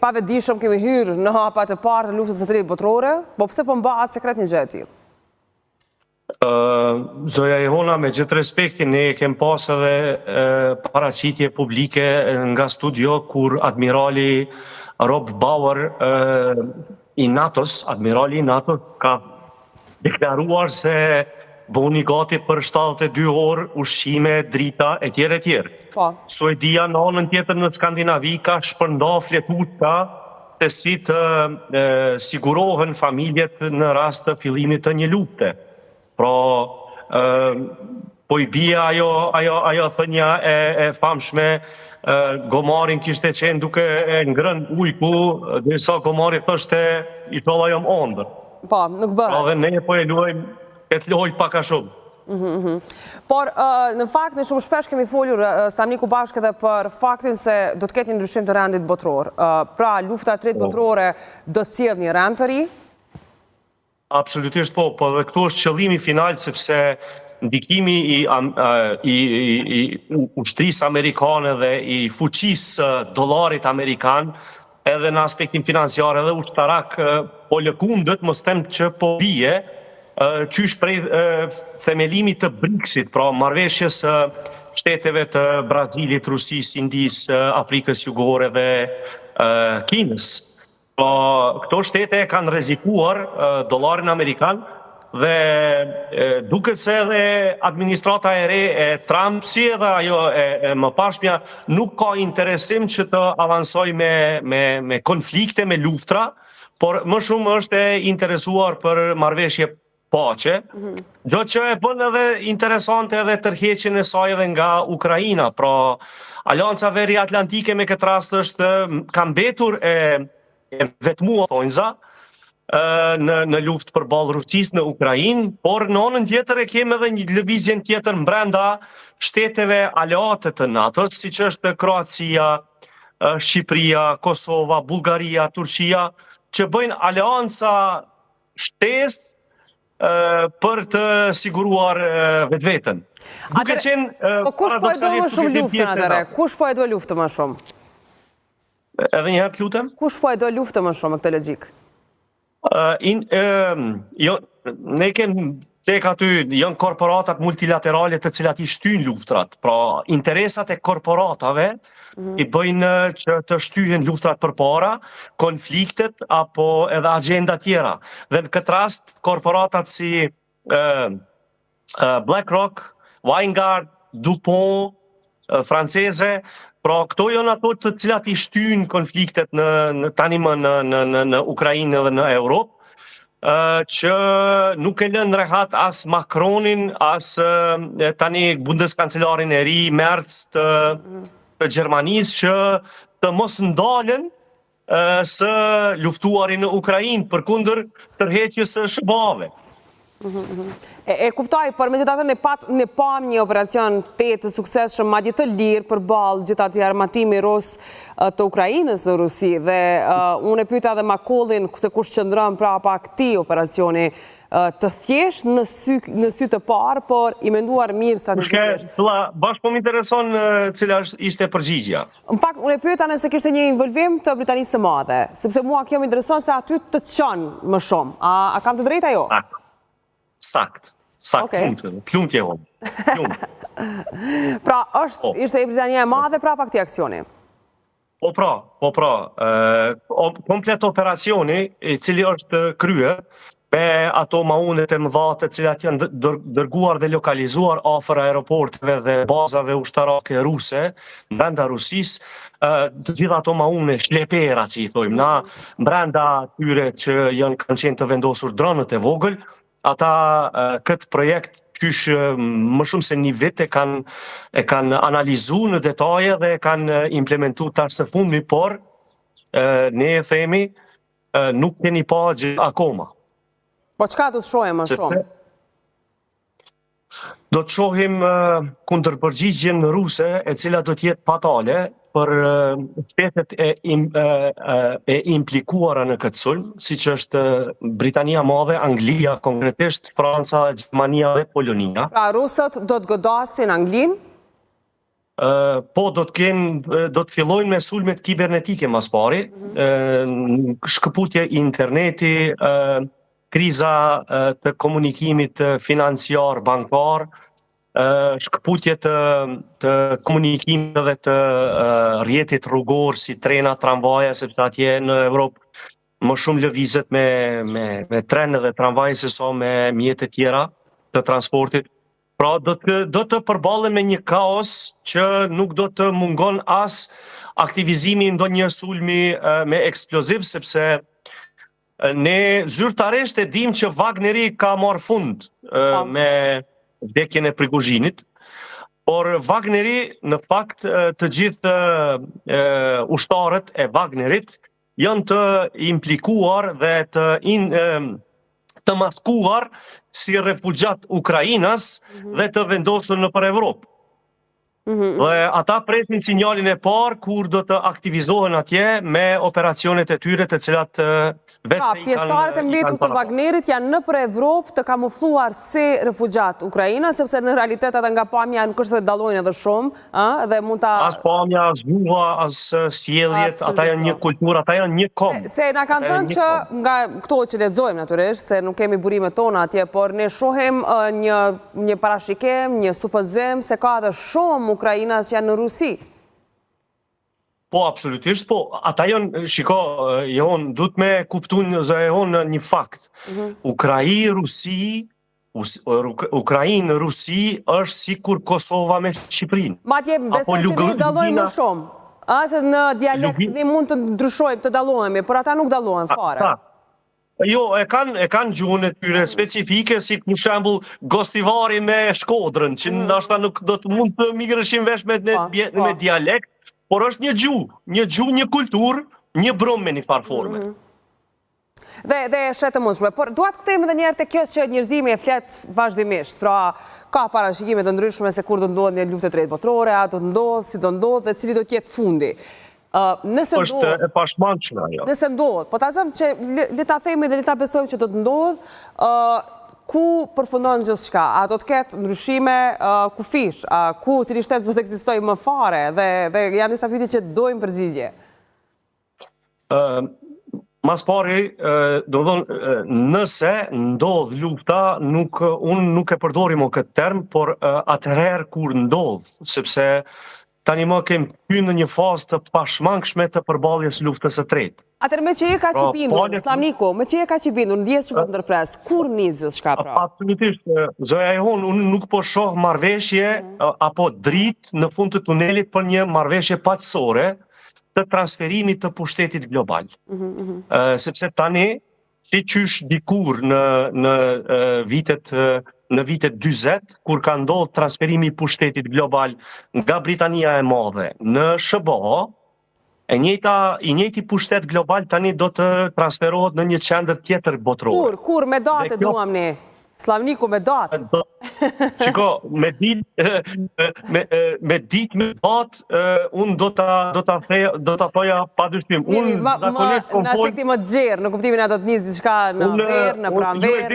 pavetëdijshëm kemi hyrë në hapat e parë të luftës së tretë botërore, po pse po mbahet sekret një gjë e tillë? Zoja Ihona, me gjithë respektin, ne kem pas edhe paraqitje publike nga studio kur admirali Rob Bauer i NATO-s, admirali i NATO, ka deklaruar se voni gati për 72 orë ushqime, drita, etj. Po. Suedia në anën tjetër në Skandinavi ka shpërnda fletuska se si të sigurohen familjet në rast të fillimit të një lufte. Pra, po i bia ajo thënja e famshme, gomarin kishte qenë duke ngrën ujku, derisa gomari thoshte i tholla jam ëndër. Po, nuk bëhet. Pra dhe ne po e luajmë këtë lojë pak a shumë. Por, në fakt, ne shumë shpesh kemi folur, Stamniku bashkë edhe për faktin se do të ketë një ndryshim të rendit botror. Pra, lufta e tretë botërore do të sjellë një rend të ri? Absolutisht po, dhe këtu është qëllimi final, sepse ndikimi i ushtrisë amerikane dhe i fuqisë dollarit amerikan, edhe në aspektin financiar edhe ushtarak, po lëkundët, mos them që po bie, qysh prej themelimit të BRICS-it, pra marrëveshjes shteteve të Brazilit, Rusisë, Indisë, Afrikës Jugore dhe Kinës. Këto shtete kanë rrezikuar dollarin amerikan dhe duket se edhe administrata e re e Trump, si edhe ajo e mëparshmja, nuk ka interesim që të avansoj me konflikte, me luftra, por më shumë është e interesuar për marrëveshje paqe, gjë që e bën edhe interesante edhe tërheqjen e saj edhe nga Ukraina. Pra, Alianca Veriatlantike me këtë rast ka mbetur e vetmua thonjza në luftë përballë Rusisë në Ukrainë, por në anën tjetër e kemi edhe një lëvizje tjetër brenda shteteve aleate të NATO-s, siç është Kroacia, Shqipëria, Kosova, Bullgaria, Turqia, që bëjnë aleanca shtesë për të siguruar vetveten. Po kush po e do më shumë luftën atëre? Kush po e do luftën më shumë? Edhe njëherë të lutem? Kush po e do luftën më shumë me këtë logjik? Ne kemi tek aty janë korporatat multilaterale të cilat i shtyn luftrat. Pra, interesat e korporatave i bëjnë që të shtyhen luftrat përpara, konfliktet apo edhe agenda tjera. Dhe në këtë rast, korporatat si BlackRock, Vanguard, DuPont, franceze, pra këto janë ato të cilat i shtyn konfliktet tani më në Ukrainë dhe në Europë, që nuk e lënë rehat as Macronin, as tani Bundeskancellerin e ri, Merz të Gjermanisë, që të mos ndalen së luftuari në Ukrainë përkundër tërheqjes së SBA-ve. E kuptoj, por megjithatë ne pam një operacion të suksesshëm, madje të lirë përballë gjithë atij armatimi rus të Ukrainës në Rusi, dhe unë e pyeta edhe Makollin se kush qëndron prapa këtij operacioni, të thjesht në sy të parë, por i menduar mirë strategjikisht. Bashkë po më intereson cila ishte përgjigjja. Në fakt, unë e pyeta nëse kishte një involvim të Britanisë së Madhe, sepse mua kjo më intereson se aty të çon më shumë. A kam të drejtë ajo? Sakt, plumtje honë. Pra, ishte e Britania e Madhe prapa këtij aksioni? Po pra, komplet operacioni i cili është kryer me ato maunet e mëdha të cilat janë dërguar dhe lokalizuar afër aeroporteve dhe bazave ushtarake ruse brenda Rusisë, të gjitha ato maune shlepera që i thojmë na, brenda tyre që kanë qenë të vendosur dronët e vogël, ata këtë projekt qysh më shumë se një vit e kanë analizu në detaje dhe e kanë implementu tash së fundmi, por ne e themi nuk keni pa gjë akoma. Po çka do të shohim më shumë? Do të shohim kundërpërgjigjen ruse e cila do të jetë fatale për shtetet e implikuara në këtë sulm, siç është Britania e Madhe, Anglia, konkretisht Franca, Gjermania dhe Polonia. Pra rusët do të godasin Anglinë? Po do të fillojnë me sulmet kibernetike mas pari, shkëputje interneti, kriza të komunikimit financiar, bankar, shkëputje të komunikimit dhe të rrjetit rrugor si trena, tramvaja, sepse atje në Evropë më shumë lëvizet me tren dhe tramvaj se sa me mjete tjera të transportit. Pra do të përballen me një kaos që nuk do të mungon as aktivizimi ndonjë sulmi me eksploziv, sepse ne zyrtarisht e dim që Wagneri ka marrë fund me vdekjen e Prigozhinit, por Wagneri në fakt të gjithë ushtarët e Wagnerit janë të implikuar dhe të maskuar si refugjat Ukrainas dhe të vendosur nëpër Evropë. Dhe ata presin sinjalin e parë kur do të aktivizohen atje me operacionet e tyre të cilat vetë se i kanë. Pjesëtarët e mbetur të Wagnerit janë nëpër Evropë të kamufluar si refugjat Ukraina, sepse në realitet ata nga pamja nuk është se dallojnë edhe shumë, dhe mund ta as pamja, as gjuha, as sjelljet, ata janë një kulturë, ata janë një kom. Se na kanë thënë që nga këto që lexojmë natyrisht, se nuk kemi burimet tona atje, por ne shohim një parashikim, një supozim se ka edhe shumë Ukrainas që janë në Rusi. Po, absolutisht, po. Ata janë, shiko, duhet me kuptun një fakt. Ukrainë, Rusi është sikur Kosova me Shqipërinë. Matje, besoj që ne dallojmë më shumë. Se në dialekt ne mund të ndryshojmë, të dallohemi, por ata nuk dallohen fare. Jo, e kanë gjuhën e tyre specifike, si për shembull Gostivari me Shkodrën, që ndoshta nuk do të mund të migrëshim vesh me dialekt, por është një gjuhë, një kulturë, një brum me një farë forme. Dhe shetë mundshme, por duat këtejmë edhe njerë të kjo që njërzimi e flet vazhdimisht, pra ka parashikime të ndryshme se kur do ndodhë një luftë e tretë botërore, a do të ndodhë, si do ndodhë dhe cili do tjetë fundi. është e pashmangshme ajo. Nëse ndodhë, po ta zëmë që le ta themi dhe le ta besojmë që do të ndodhë, ku përfundon gjithë shka? A do të ketë ndryshime kufish? Ku cili shtetë do të ekzistoj më fare? Dhe janë njësa fyti që dojmë përgjigje? Mas pari, do thonë, nëse ndodh lufta, unë nuk e përdori më këtë term, por atëherë kur ndodh, sepse tani më kem hyrë në një fazë të pashmangshme të përballjes luftës së tretë. Atëherë me që je ka që bindur, Slavniku, me që je ka që bindur, ndjes që po të ndërpres, kur nis gjithë shka pra? Absolutisht, zoja e honë, unë nuk po shoh marrëveshje apo dritë në fund të tunelit për një marrëveshje paqësore të transferimit të pushtetit global. Sepse tani, si qysh dikur në vitet 40, kur ka ndodhur transferimi i pushtetit global nga Britania e Madhe në SBA, i njëjti pushtet global tani do të transferohet në një qendër tjetër botërore. Kur, me datë duam ne? Slavniku, me datë? Shiko, me datë, unë do ta thoja pa dyshim. Në aspekti më të gjerë, në kuptimin e do të nisë diçka në verë, në pranverë,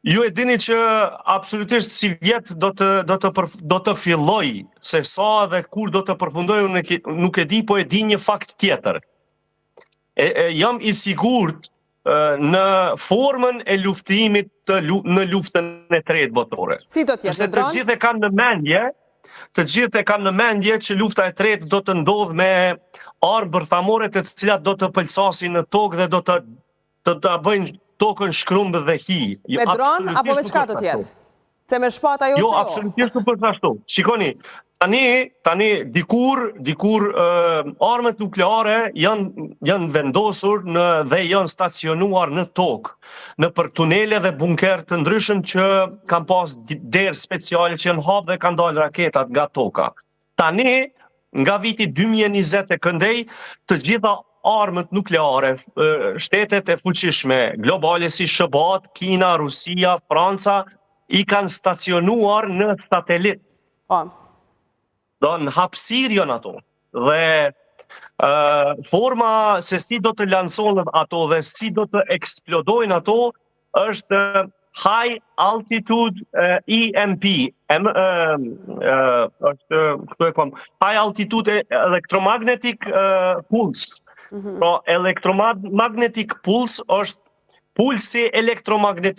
ju e dini që absolutisht si vjetë do të filloj, se sa dhe kur do të përfundoj, nuk e di, po e di një fakt tjetër. Jam i sigurt në formën e luftimit në luftën e tretë botërore. Si do t'jetë, Të gjithë e kanë në mendje që lufta e tretë do të ndodhë me armë bërthamore të cilat do të pëlqasin në tokë dhe do të bëjnë tokën shkrumbë dhe hi. Me dron, apo me qka do t'jetë? Se me shpata jo se jo? Jo, absolutisht nuk është ashtu. Shikoni, tani dikur armët nukleare janë vendosur dhe janë stacionuar në tokë, në për tunele dhe bunker të ndryshëm që kanë pas derë speciale që janë hapë dhe kanë dalë raketat nga toka. Tani, nga viti 2020 e këndej, të gjitha armët nukleare, shtetet e fuqishme, globale si SBA, Kina, Rusia, Franca, i kanë stacionuar në satelit. Do në hapësir janë ato. Dhe forma se si do të lansohen ato dhe si do të eksplodojnë ato është High Altitude EMP, është këtu e kom. High altitude electromagnetic pulse. Pra, electromagnetic pulse është pulsi elektromagnetik